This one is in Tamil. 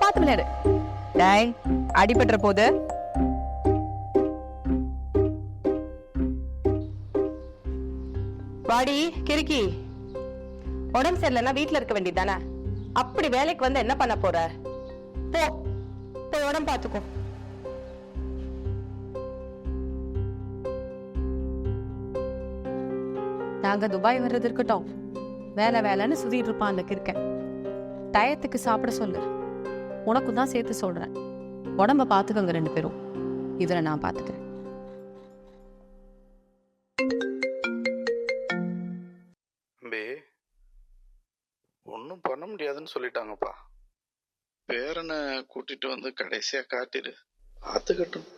பார்த்து விளையாடு. டேய், அடிபட்டுற போது. வாடி கிறுக்கி, உடம்பு சரியில்லைன்னா வீட்டுல இருக்க வேண்டியதானே? அப்படி வேலைக்கு வந்து என்ன பண்ண போற? போ, போய் உடம்பு பாத்துக்கோ. நாங்க துபாய் வர்றது இருக்கட்டும், வேலை வேலைன்னு சுத்திட்டு இருப்பான் அந்த கிறுக்கன். டயத்துக்கு சாப்பிட சொல்லு. உனக்கும் தான் சேர்த்து சொல்றேன். உடம்ப பாத்துக்கோங்க 2 பேரும். இதுல நான் பாத்துக்கிறேன். தம்பி, ஒன்றும் பண்ண முடியாதுன்னு சொல்லிட்டாங்கப்பா. பேரனை கூட்டிட்டு வந்து கடைசியா காட்டிடு, பார்த்துக்கட்டும்.